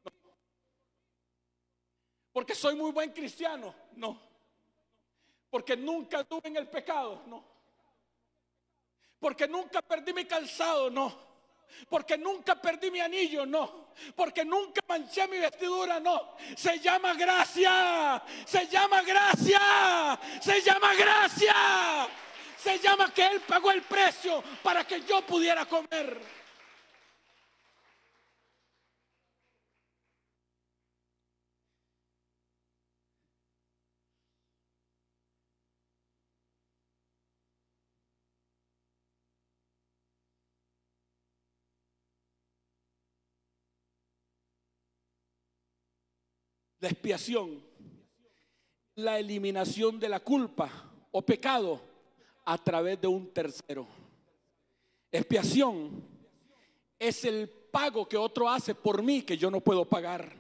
no. Porque soy muy buen cristiano, no. Porque nunca estuve en el pecado, no. Porque nunca perdí mi calzado, no. Porque nunca perdí mi anillo, no. Porque nunca manché mi vestidura, no. Se llama gracia. Se llama gracia. Se llama gracia. Se llama que Él pagó el precio para que yo pudiera comer. La expiación, la eliminación de la culpa o pecado a través de un tercero. Expiación es el pago que otro hace por mí que yo no puedo pagar.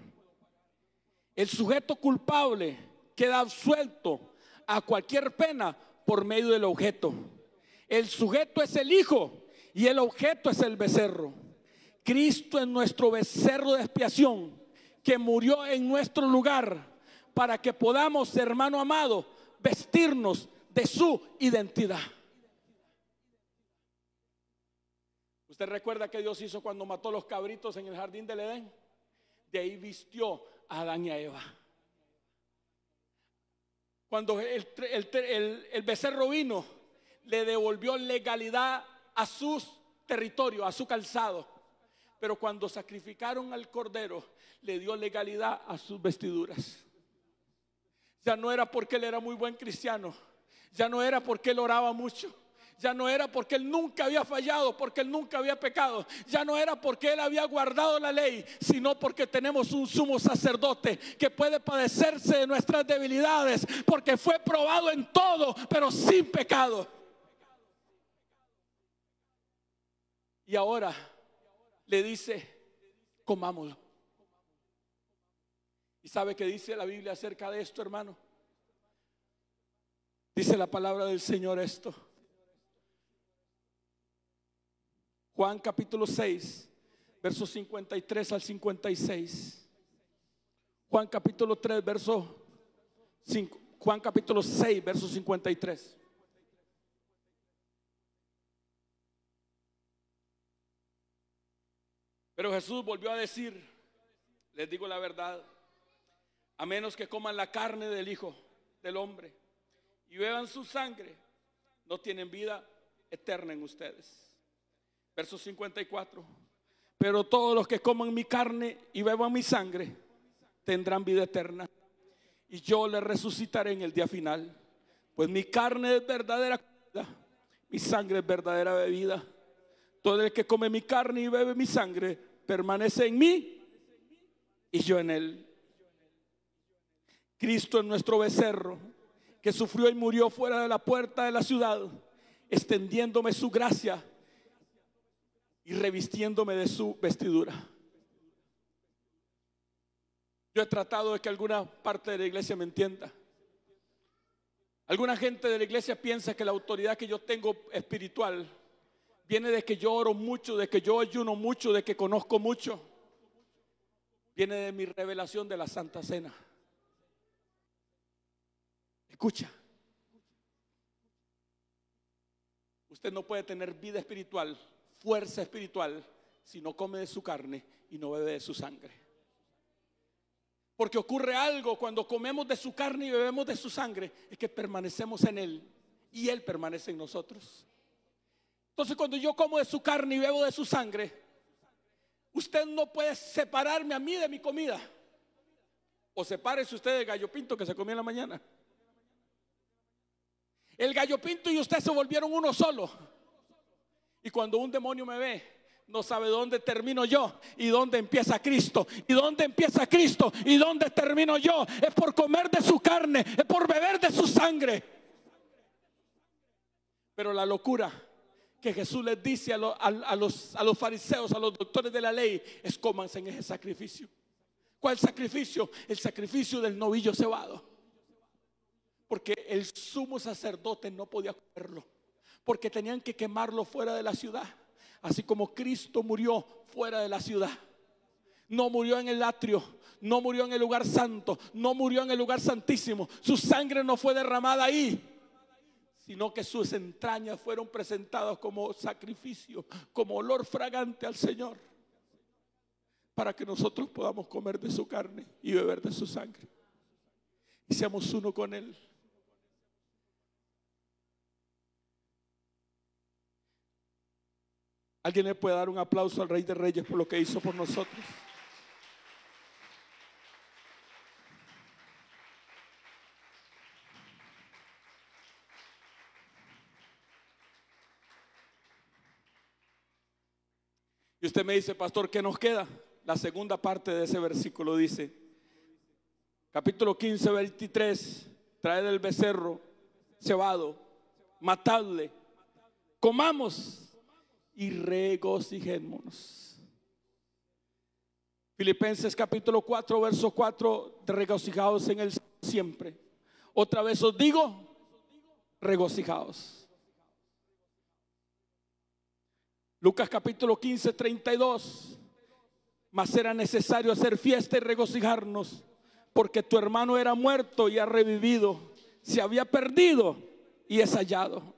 El sujeto culpable queda absuelto a cualquier pena por medio del objeto. El sujeto es el hijo y el objeto es el becerro. Cristo es nuestro becerro de expiación, que murió en nuestro lugar para que podamos, hermano amado, vestirnos de su identidad. ¿Usted recuerda que Dios hizo cuando mató los cabritos en el jardín del Edén? De ahí vistió a Adán y a Eva. Cuando el becerro vino, le devolvió legalidad a sus territorios, a su calzado. Pero cuando sacrificaron al cordero, le dio legalidad a sus vestiduras. Ya no era porque él era muy buen cristiano, ya no era porque él oraba mucho, Ya no era porque él nunca había fallado, porque él nunca había pecado. Ya no era porque él había guardado la ley, sino porque tenemos un sumo sacerdote que puede padecerse de nuestras debilidades, porque fue probado en todo, pero sin pecado. Y ahora le dice, comámoslo. ¿Y sabe qué dice la Biblia acerca de esto, hermano? Dice la palabra del Señor esto. Juan capítulo 6, versos 53 al 56. Juan capítulo 3, verso 5. Juan capítulo 6, verso 53. Pero Jesús volvió a decir, les digo la verdad, a menos que coman la carne del Hijo del Hombre y beban su sangre, no tienen vida eterna en ustedes. Verso 54. Pero todos los que coman mi carne y beban mi sangre tendrán vida eterna, y yo les resucitaré en el día final. Pues mi carne es verdadera comida, mi sangre es verdadera bebida. Todo el que come mi carne y bebe mi sangre permanece en mí y yo en él. Cristo es nuestro becerro, que sufrió y murió fuera de la puerta de la ciudad, extendiéndome su gracia y revistiéndome de su vestidura. Yo he tratado de que alguna parte de la iglesia me entienda. Alguna gente de la iglesia piensa que la autoridad que yo tengo espiritual viene de que yo oro mucho, de que yo ayuno mucho, de que conozco mucho. Viene de mi revelación de la Santa Cena. Escucha. Usted no puede tener vida espiritual, fuerza espiritual, si no come de su carne y no bebe de su sangre. Porque ocurre algo cuando comemos de su carne y bebemos de su sangre, es que permanecemos en él y él permanece en nosotros. Entonces, cuando yo como de su carne y bebo de su sangre, usted no puede separarme a mí de mi comida. O sepárese usted del gallo pinto que se comió en la mañana. El gallo pinto y usted se volvieron uno solo. Y cuando un demonio me ve, no sabe dónde termino yo y dónde empieza Cristo. Y dónde empieza Cristo y dónde termino yo. Es por comer de su carne, es por beber de su sangre. Pero la locura que Jesús les dice a los fariseos, a los doctores de la ley, es: cómanse en ese sacrificio. ¿Cuál sacrificio? El sacrificio del novillo cebado. Porque el sumo sacerdote no podía comerlo, porque tenían que quemarlo fuera de la ciudad. Así como Cristo murió fuera de la ciudad. No murió en el atrio, no murió en el lugar santo, no murió en el lugar santísimo. Su sangre no fue derramada ahí, sino que sus entrañas fueron presentadas como sacrificio, como olor fragante al Señor, para que nosotros podamos comer de su carne y beber de su sangre y seamos uno con Él. ¿Alguien le puede dar un aplauso al Rey de Reyes por lo que hizo por nosotros? Y usted me dice: pastor, ¿qué nos queda? La segunda parte de ese versículo dice, capítulo 15, 23: traed el becerro cebado, matadle, comamos y regocijémonos. Filipenses capítulo 4, verso 4: regocijaos en el siempre. Otra vez os digo, regocijaos. Lucas capítulo 15, 32: mas era necesario hacer fiesta y regocijarnos, porque tu hermano era muerto y ha revivido, se había perdido y es hallado.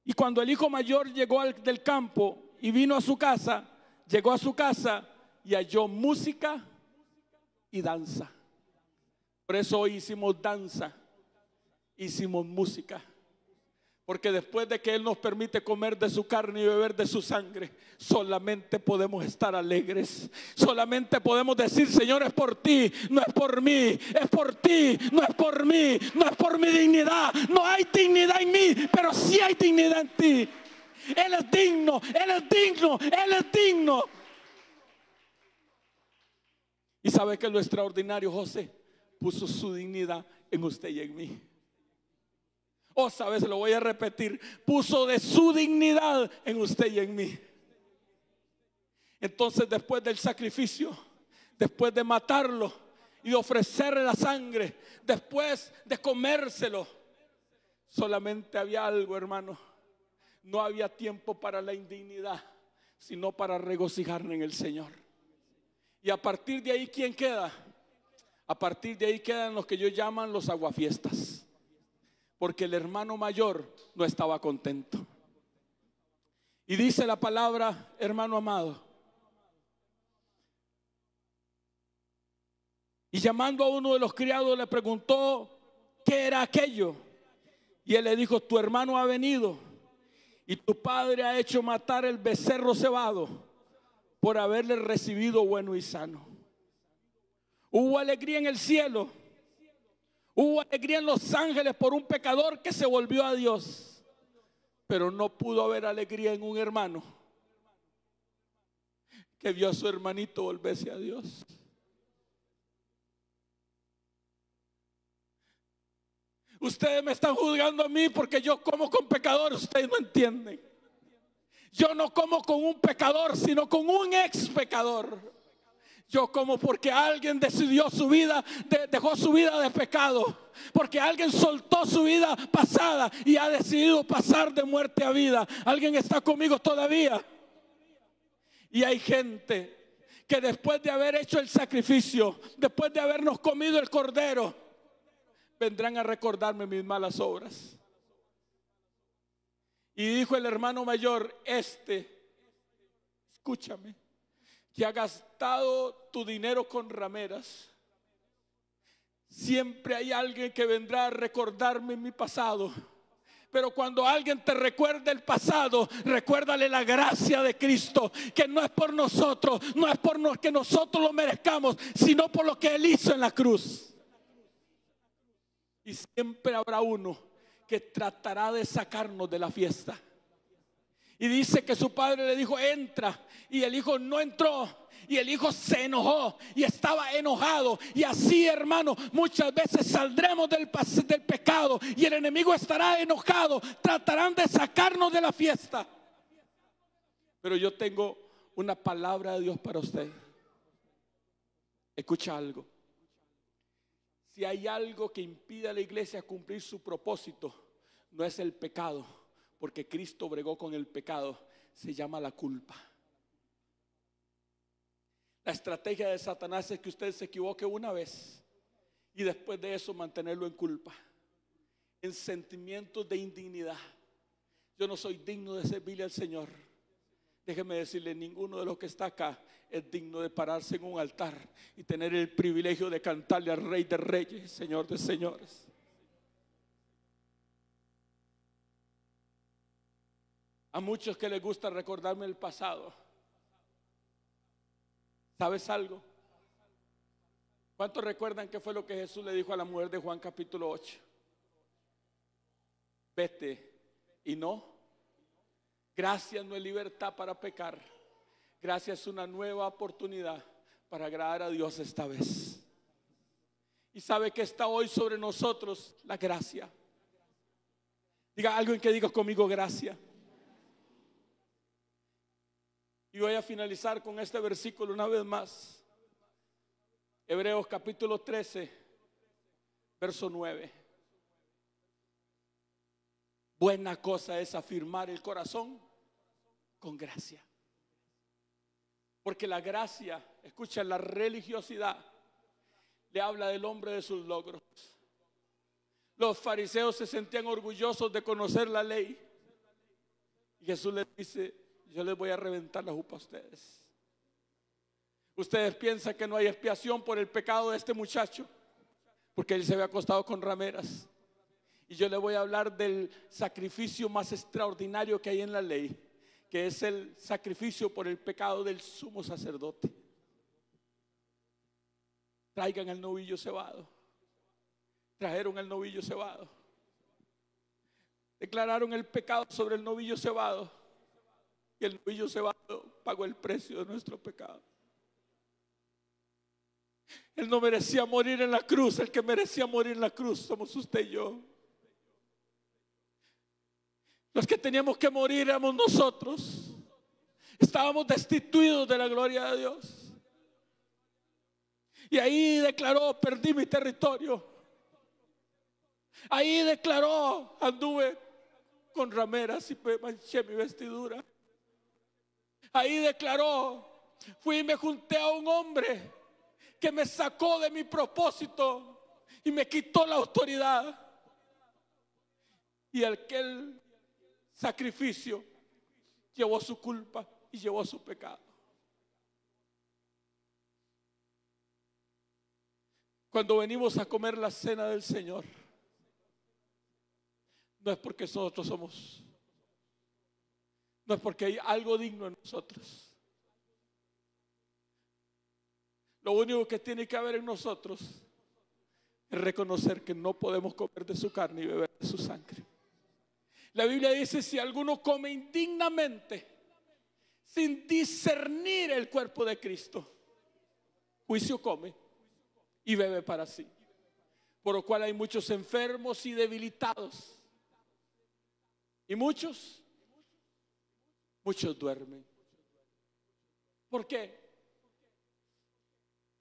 Y cuando el hijo mayor llegó del campo y vino a su casa, llegó a su casa y halló música y danza. Por eso hoy hicimos danza, hicimos música, Porque después de que Él nos permite comer de su carne y beber de su sangre, solamente podemos estar alegres. Solamente podemos decir: Señor, es por ti, no es por mí. Es por ti, no es por mí. No es por mi dignidad. No hay dignidad en mí, pero sí hay dignidad en ti. Él es digno, Él es digno, Él es digno. ¿Y sabe qué es lo extraordinario? José puso su dignidad en usted y en mí. Sabes, lo voy a repetir: puso de su dignidad en usted y en mí. Entonces, después del sacrificio, después de matarlo y de ofrecerle la sangre, después de comérselo, solamente había algo, hermano. No había tiempo para la indignidad, sino para regocijarme en el Señor. Y a partir de ahí, ¿quién queda? A partir de ahí quedan los que ellos llaman los aguafiestas. Porque el hermano mayor no estaba contento. Y dice la palabra, hermano amado: y llamando a uno de los criados le preguntó qué era aquello. Y él le dijo: tu hermano ha venido y tu padre ha hecho matar el becerro cebado por haberle recibido bueno y sano. Hubo alegría en el cielo, hubo alegría en los ángeles por un pecador que se volvió a Dios. Pero no pudo haber alegría en un hermano que vio a su hermanito volverse a Dios. Ustedes me están juzgando a mí porque yo como con pecadores. Ustedes no entienden. Yo no como con un pecador, sino con un ex pecador. Yo como porque alguien decidió su vida, dejó su vida de pecado. Porque alguien soltó su vida pasada y ha decidido pasar de muerte a vida. ¿Alguien está conmigo todavía? Y hay gente que después de haber hecho el sacrificio, después de habernos comido el cordero, vendrán a recordarme mis malas obras. Y dijo el hermano mayor: escúchame, que ha gastado tu dinero con rameras. Siempre hay alguien que vendrá a recordarme mi pasado. Pero cuando alguien te recuerde el pasado, recuérdale la gracia de Cristo, que no es por nosotros, no es por lo que nosotros lo merezcamos, sino por lo que Él hizo en la cruz. Y siempre habrá uno que tratará de sacarnos de la fiesta. Y dice que su padre le dijo: entra. Y el hijo no entró. Y el hijo se enojó y estaba enojado. Y así, hermano, muchas veces saldremos del pecado y el enemigo estará enojado. Tratarán de sacarnos de la fiesta. Pero yo tengo una palabra de Dios para usted. Escucha algo. Si hay algo que impide a la iglesia cumplir su propósito, no es el pecado, porque Cristo bregó con el pecado. Se llama la culpa. La estrategia de Satanás es que usted se equivoque una vez y después de eso mantenerlo en culpa, en sentimientos de indignidad. Yo no soy digno de servirle al Señor. Déjeme decirle: ninguno de los que está acá es digno de pararse en un altar y tener el privilegio de cantarle al Rey de Reyes, Señor de Señores. A muchos que les gusta recordarme el pasado. ¿Sabes algo? ¿Cuántos recuerdan qué fue lo que Jesús le dijo a la mujer de Juan capítulo 8? Vete y no. Gracia no es libertad para pecar. Gracia es una nueva oportunidad para agradar a Dios esta vez. Y sabe que está hoy sobre nosotros la gracia. Diga alguien que diga conmigo: gracia. Y voy a finalizar con este versículo una vez más. Hebreos capítulo 13, verso 9. Buena cosa es afirmar el corazón con gracia. Porque la gracia, escucha, la religiosidad le habla del hombre de sus logros. Los fariseos se sentían orgullosos de conocer la ley. Y Jesús les dice: yo les voy a reventar la jupa a ustedes. Ustedes piensan que no hay expiación por el pecado de este muchacho, porque él se había acostado con rameras. Y yo le voy a hablar del sacrificio más extraordinario que hay en la ley, que es el sacrificio por el pecado del sumo sacerdote. Traigan el novillo cebado. Trajeron el novillo cebado. Declararon el pecado sobre el novillo cebado. Y el novillo cebado pagó el precio de nuestro pecado. Él no merecía morir en la cruz. El que merecía morir en la cruz somos usted y yo. Los que teníamos que morir éramos nosotros. Estábamos destituidos de la gloria de Dios. Y ahí declaró: perdí mi territorio. Ahí declaró: anduve con rameras y me manché mi vestidura. Ahí declaró: fui y me junté a un hombre que me sacó de mi propósito y me quitó la autoridad. Y aquel sacrificio llevó su culpa y llevó su pecado. Cuando venimos a comer la cena del Señor, no es porque nosotros somos, no es porque hay algo digno en nosotros. Lo único que tiene que haber en nosotros es reconocer que no podemos comer de su carne y beber de su sangre. La Biblia dice: si alguno come indignamente, sin discernir el cuerpo de Cristo, juicio come y bebe para sí. Por lo cual hay muchos enfermos y debilitados. Y muchos duermen. ¿Por qué?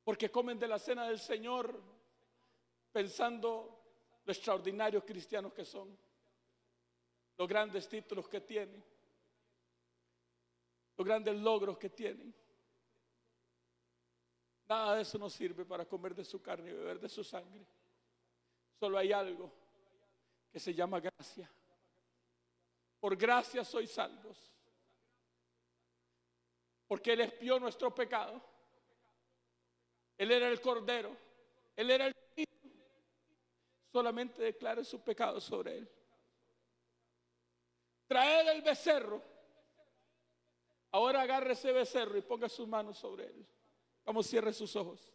Porque comen de la cena del Señor pensando lo extraordinarios cristianos que son, los grandes títulos que tienen, los grandes logros que tienen. Nada de eso nos sirve para comer de su carne y beber de su sangre. Solo hay algo que se llama gracia. Por gracia sois salvos, porque Él expió nuestro pecado. Él era el Cordero, Él era el Cristo. Solamente declare su pecado sobre Él. Traed el becerro. Ahora agarre ese becerro y ponga sus manos sobre él. Vamos, cierre sus ojos.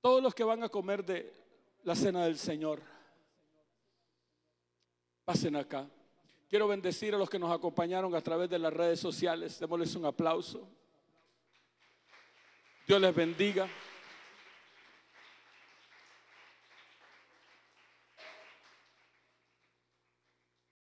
Todos los que van a comer de la cena del Señor, pasen acá. Quiero bendecir a los que nos acompañaron a través de las redes sociales. Démosles un aplauso. Dios les bendiga.